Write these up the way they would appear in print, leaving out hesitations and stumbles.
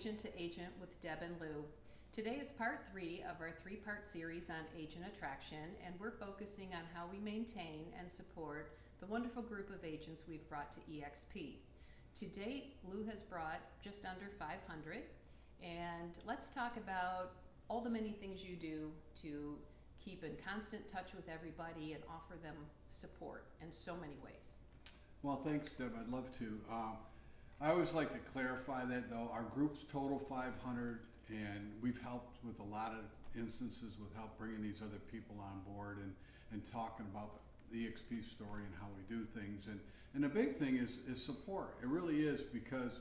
Agent to Agent with Deb and Lou. Today is part 3 of our 3-part series on agent attraction, and we're focusing on how we maintain and support the wonderful group of agents we've brought to eXp. To date, Lou has brought just under 500, and let's talk about all the many things you do to keep in constant touch with everybody and offer them support in so many ways. Well, thanks, Deb. I'd love to. I always like to clarify that, though. Our group's total 500, and we've helped with a lot of instances with help bringing these other people on board and talking about the eXp story and how we do things. And the big thing is support. It really is, because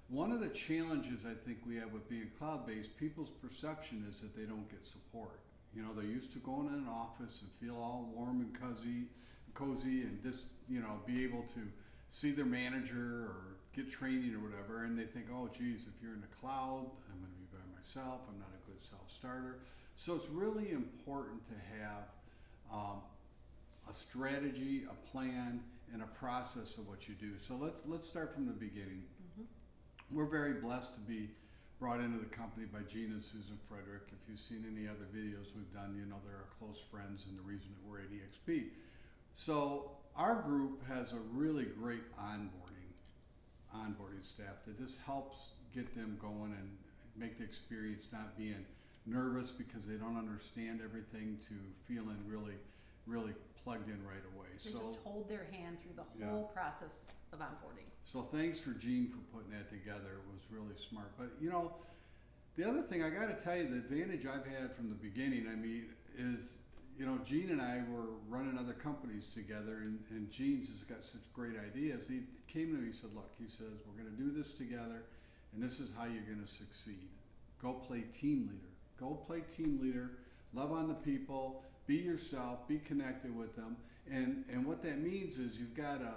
one of the challenges I think we have with being cloud-based, people's perception is that they don't get support. You know, they're used to going in an office and feel all warm and cozy and just, you know, be able to see their manager or get training or whatever, and they think, oh geez, if you're in the cloud, I'm going to be by myself, I'm not a good self-starter. So it's really important to have a strategy, a plan, and a process of what you do. So let's start from the beginning. We're very blessed to be brought into the company by Gene and Susan Frederick. If you've seen any other videos we've done, you know they're our close friends and the reason that we're at eXp. So our group has a really great onboarding staff that just helps get them going and make the experience not being nervous because they don't understand everything to feeling really plugged in right away. They just hold their hand through the whole process of onboarding. So thanks for Gene for putting that together. It was really smart. But you know, the other thing I got to tell you, the advantage I've had from the beginning, I mean, is, you know, Gene and I were running other companies together, and Gene's has got such great ideas. He came to me and said, look, he says, we're going to do this together, and this is how you're going to succeed. Go play team leader. Go play team leader. Love on the people. Be yourself. Be connected with them. And what that means is you've got to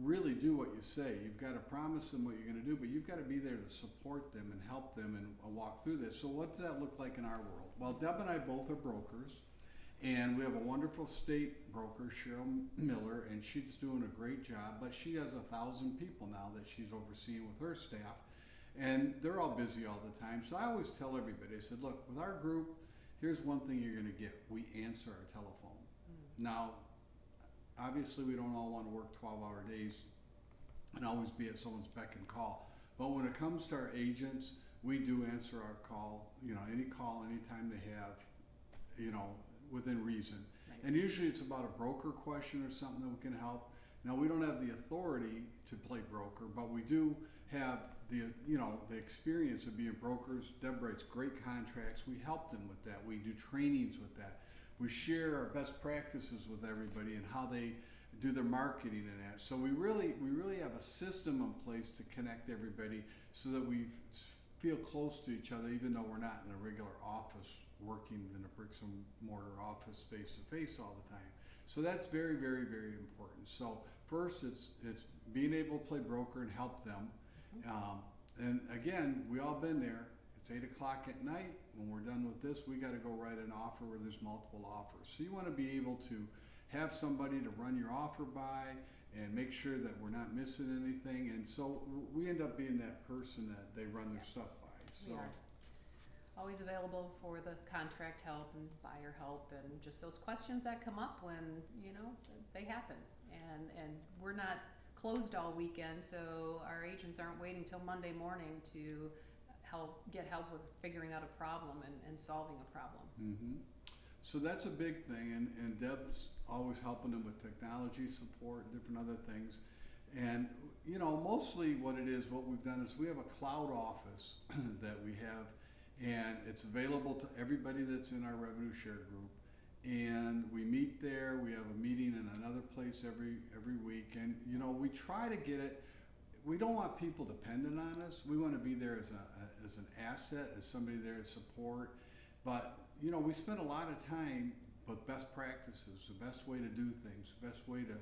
really do what you say. You've got to promise them what you're going to do, but you've got to be there to support them and help them and walk through this. So what does that look like in our world? Well, Deb and I both are brokers. And we have a wonderful state broker, Cheryl Miller, and she's doing a great job, but she has 1,000 people now that she's overseeing with her staff, and they're all busy all the time. So I always tell everybody, I said, look, with our group, here's one thing you're going to get. We answer our telephone. Now, obviously we don't all want to work 12-hour days and always be at someone's beck and call, but when it comes to our agents, we do answer our call, you know, any call, anytime they have, you know, within reason. Right. And usually it's about a broker question or something that we can help. Now, we don't have the authority to play broker, but we do have the, you know, the experience of being brokers. Deb writes great contracts. We help them with that. We do trainings with that. We share our best practices with everybody and how they do their marketing and that. So we really have a system in place to connect everybody so that we feel close to each other, even though we're not in a regular office working in a bricks and mortar office face to face all the time. So that's very, very, very important. So first, it's being able to play broker and help them. And again, we all been there. It's 8 o'clock at night. When we're done with this, we got to go write an offer where there's multiple offers. So you want to be able to have somebody to run your offer by and make sure that we're not missing anything. And so we end up being that person that they run their stuff by. So. We are always available for the contract help and buyer help and just those questions that come up when, you know, they happen. And we're not closed all weekend, so our agents aren't waiting till Monday morning to get help with figuring out a problem and solving a problem. So that's a big thing, and Deb's always helping them with technology support and different other things. And you know, mostly what we've done is we have a cloud office that we have, and it's available to everybody that's in our revenue share group. And we meet there. We have a meeting in another place every week, and you know, we try to get it. We don't want people dependent on us. We want to be there as an asset, as somebody there to support. But you know, we spend a lot of time with best practices, the best way to do things, the best way to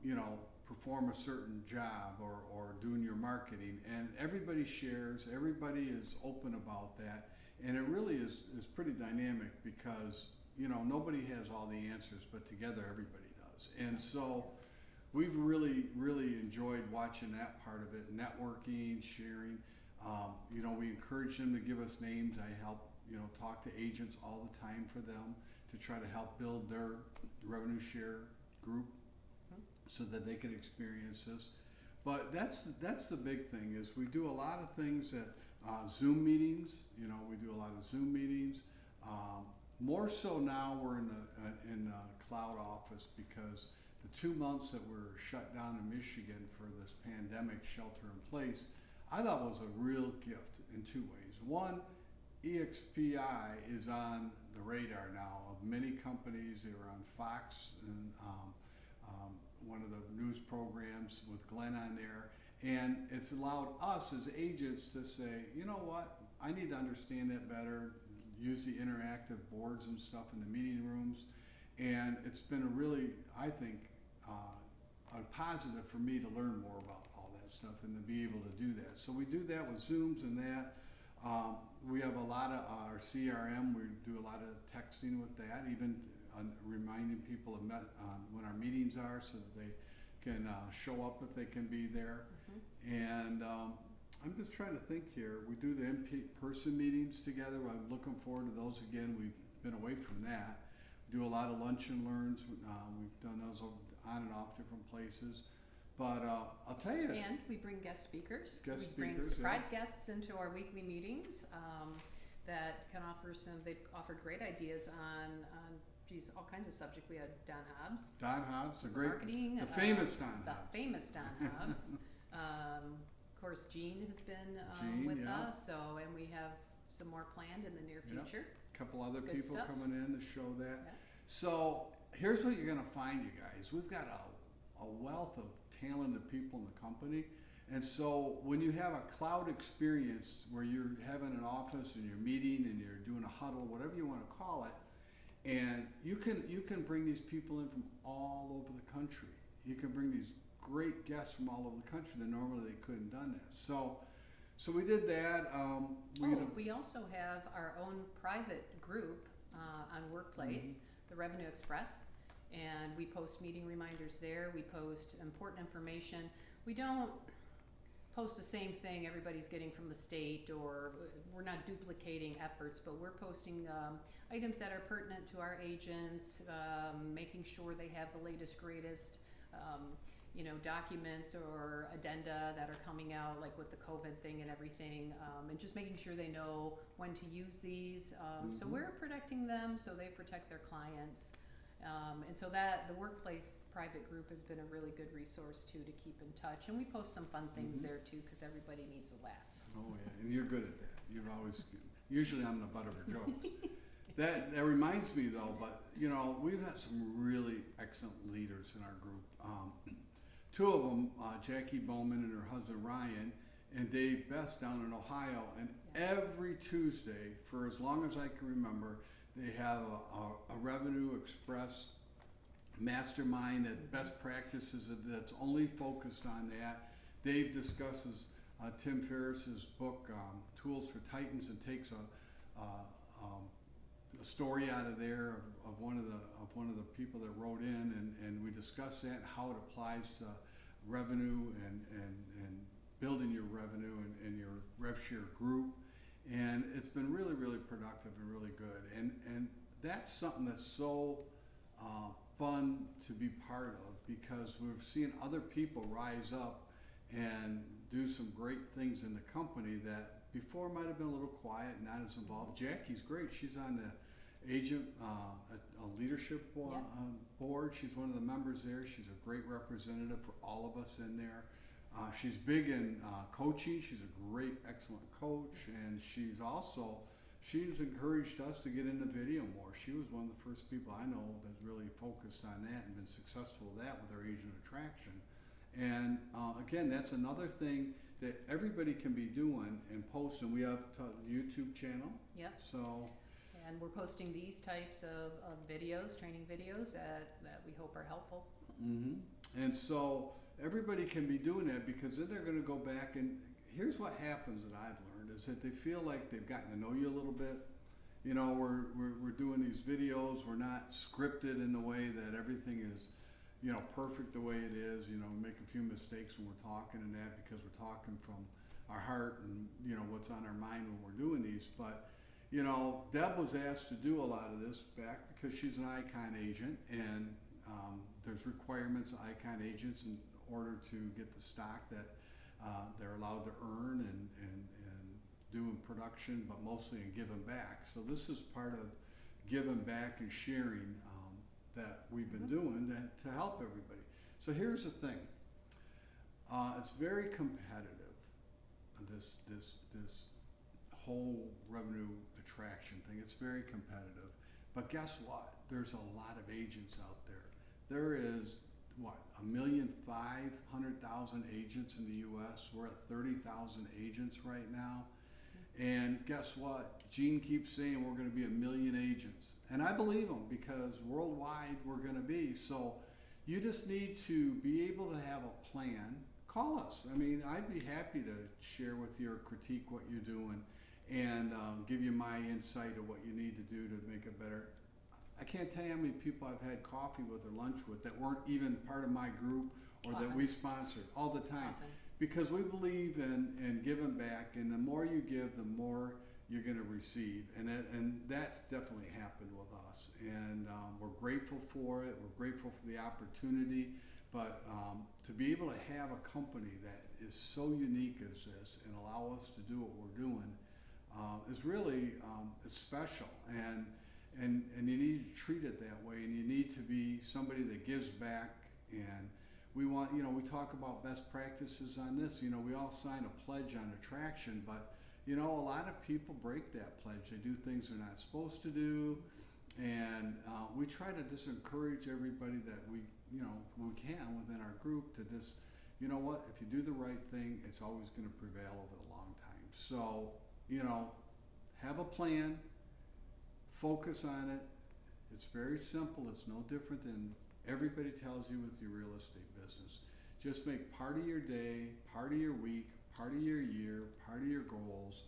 you know, perform a certain job or doing your marketing, and everybody shares, everybody is open about that, and it really is pretty dynamic because, you know, nobody has all the answers, but together everybody does. And so we've really enjoyed watching that part of it, networking, sharing. You know, we encourage them to give us names. I help, you know, talk to agents all the time for them to try to help build their revenue share group so that they can experience this. But that's the big thing is we do a lot of things at Zoom meetings. You know, we do a lot of Zoom meetings. More so now we're in the cloud office because the 2 months that were shut down in Michigan for this pandemic shelter in place, I thought was a real gift in 2 ways. One, eXp is on the radar now of many companies. They were on Fox and one of the news programs with Glenn on there. And it's allowed us as agents to say, you know what, I need to understand that better, use the interactive boards and stuff in the meeting rooms. And it's been a really, I think, a positive for me to learn more about all that stuff and to be able to do that. So we do that with Zooms and that. We have a lot of our CRM, we do a lot of texting with that, even reminding people of when our meetings are so that they can show up if they can be there. And I'm just trying to think here. We do the in-person meetings together. I'm looking forward to those again. We've been away from that. We do a lot of lunch and learns. We've done those on and off different places. But I'll tell you. And we bring guest speakers. We bring surprise guests into our weekly meetings that can offer they've offered great ideas on all kinds of subjects. We had Don Hobbs. Don Hobbs, the great, marketing, the famous Don the Hobbs. famous Don Hobbs. Of course, Gene has been with us. So, and we have some more planned in the near future. A couple other Good people stuff. coming in to show that. Yeah. So here's what you're going to find, you guys. We've got a wealth of talented people in the company. And so when you have a cloud experience where you're having an office and you're meeting and you're doing a huddle, whatever you want to call it, and you can bring these people in from all over the country. You can bring these great guests from all over the country that normally they couldn't done that. So we did that. We also have our own private group on Workplace, the Revenue Express, and we post meeting reminders there. We post important information. We don't post the same thing everybody's getting from the state, or we're not duplicating efforts, but we're posting items that are pertinent to our agents, making sure they have the latest, greatest documents or addenda that are coming out, like with the COVID thing and everything, and just making sure they know when to use these. So we're protecting them, so they protect their clients. And so that the Workplace private group has been a really good resource too, to keep in touch. And we post some fun things there too, because everybody needs a laugh. Oh yeah, and you're good at that. You've always, usually I'm the butt of her jokes. That reminds me though, but we've got some really excellent leaders in our group. Two of them, Jackie Bowman and her husband Ryan, and Dave Best down in Ohio. And every Tuesday, for as long as I can remember, they have a Revenue Express mastermind at best practices that's only focused on that. Dave discusses Tim Ferriss's book, Tools for Titans, and takes a story out of there of one of the people that wrote in, and we discuss that and how it applies to revenue and building your revenue and your rev share group. And it's been really, really productive and really good. And that's something that's so fun to be part of, because we've seen other people rise up and do some great things in the company that before might have been a little quiet, not as involved. Jackie's great. She's on the agent a leadership board. She's one of the members there. She's a great representative for all of us in there. She's big in coaching. She's a great, excellent coach, and she's encouraged us to get into video more. She was one of the first people I know that really focused on that and been successful with that with our agent attraction. And again, that's another thing that everybody can be doing and posting. We have a YouTube channel. Yep. So. And we're posting these types of videos, training videos that we hope are helpful. And so everybody can be doing that, because then they're going to go back, and here's what happens that I've learned is that they feel like they've gotten to know you a little bit. We're doing these videos. We're not scripted in the way that everything is, perfect the way it is. Make a few mistakes when we're talking and that, because we're talking from our heart and, you know, what's on our mind when we're doing these. But, you know, Deb was asked to do a lot of this back because she's an Icon agent, and there's requirements of Icon agents in order to get the stock that they're allowed to earn and do in production, but mostly in giving back. So this is part of giving back and sharing that we've been doing to help everybody. So here's the thing. It's very competitive, this whole revenue attraction thing. It's very competitive. But guess what? There's a lot of agents out there. There is, what, 1,500,000 agents in the U.S. We're at 30,000 agents right now. And guess what? Gene keeps saying we're going to be 1 million agents. And I believe him, because worldwide we're going to be. So you just need to be able to have a plan. Call us. I mean, I'd be happy to share with you or critique what you're doing and give you my insight of what you need to do to make it better. I can't tell you how many people I've had coffee with or lunch with that weren't even part of my group or that we sponsored all the time. Because we believe in giving back, and the more you give, the more you're going to receive, and that's definitely happened with us, and we're grateful for it. We're grateful for the opportunity, but to be able to have a company that is so unique as this and allow us to do what we're doing is really it's special, and you need to treat it that way, and you need to be somebody that gives back. And we want, you know, we talk about best practices on this. You know, we all sign a pledge on attraction, but, you know, a lot of people break that pledge. They do things they're not supposed to do, and we try to just encourage everybody that we can within our group to just, you know what, if you do the right thing, it's always going to prevail over the long time. So, you know, have a plan, focus on it. It's very simple. It's no different than everybody tells you with your real estate business. Just make part of your day, part of your week, part of your year, part of your goals,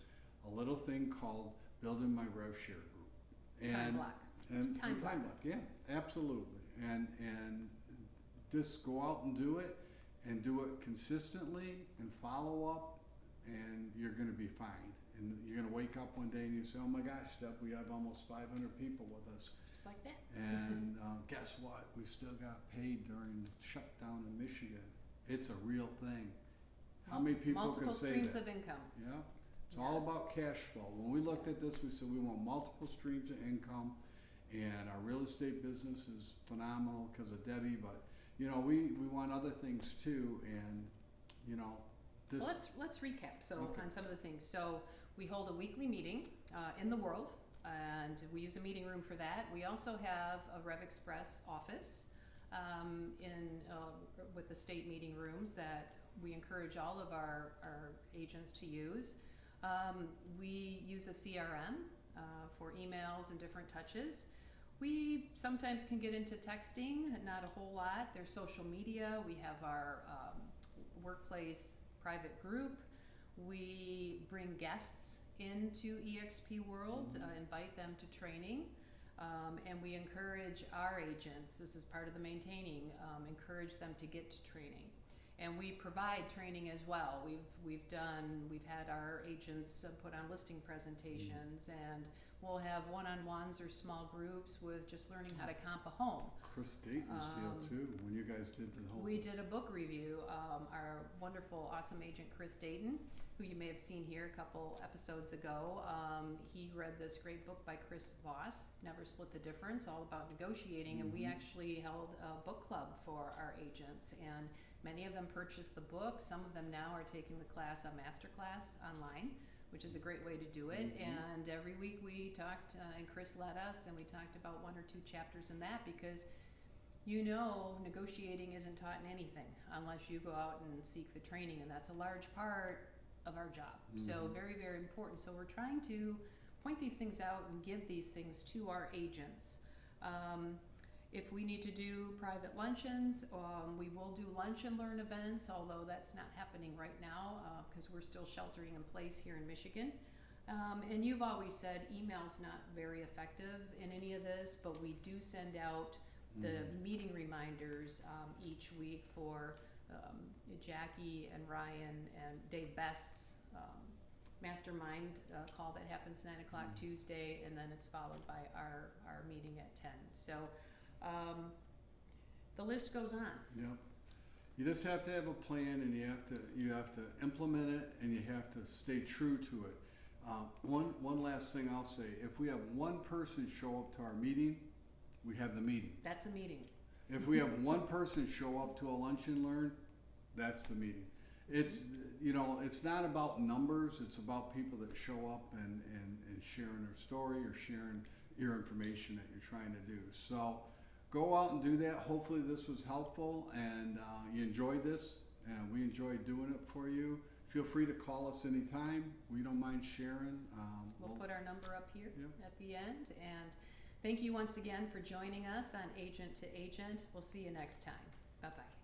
a little thing called building my rev share group. Time block. And time block. Yeah, absolutely. And just go out and do it consistently and follow up, and you're going to be fine. And you're going to wake up one day and you say, oh my gosh, Deb, we have almost 500 people with us. Just like that. And guess what? We still got paid during the shutdown in Michigan. It's a real thing. How many people can say that? Multiple streams of income. Yeah. It's all about cash flow. When we looked at this, we said we want multiple streams of income, and our real estate business is phenomenal because of Debbie, but you know, we want other things too, and you know, this. Well, let's recap. So on some of the things. So we hold a weekly meeting in the world, and we use a meeting room for that. We also have a Rev Express office with the state meeting rooms that we encourage all of our agents to use. We use a CRM for emails and different touches. We sometimes can get into texting, not a whole lot. There's social media. We have our workplace private group. We bring guests into eXp World, invite them to training, and we encourage our agents, this is part of the maintaining, encourage them to get to training. And we provide training as well. We've had our agents put on listing presentations, and we'll have one-on-ones or small groups with just learning how to comp a home. Chris Dayton's deal too, when you guys did the whole. We did a book review. Our wonderful, awesome agent Chris Dayton, who you may have seen here a couple episodes ago, he read this great book by Chris Voss, Never Split the Difference, all about negotiating, and we actually held a book club for our agents, and many of them purchased the book. Some of them now are taking the class, a master class online, which is a great way to do it. And every week we talked, and Chris led us, and we talked about 1 or 2 chapters in that, because you know, negotiating isn't taught in anything unless you go out and seek the training, and that's a large part of our job. So very, very important. So we're trying to point these things out and give these things to our agents. If we need to do private luncheons, we will do lunch and learn events, although that's not happening right now because we're still sheltering in place here in Michigan. And you've always said email's not very effective in any of this, but we do send out the meeting reminders each week for Jackie and Ryan and Dave Best's mastermind call that happens 9 o'clock Tuesday, and then it's followed by our meeting at 10. So the list goes on. Yep. You just have to have a plan, and you have to implement it, and you have to stay true to it. One last thing I'll say: if we have one person show up to our meeting, we have the meeting. That's a meeting. If we have one person show up to a lunch and learn, that's the meeting. It's it's not about numbers. It's about people that show up and sharing their story or sharing your information that you're trying to do. So go out and do that. Hopefully this was helpful and you enjoyed this, and we enjoyed doing it for you. Feel free to call us anytime. We don't mind sharing. We'll put our number up here Yep. at the end. And thank you once again for joining us on Agent to Agent. We'll see you next time. Bye-bye.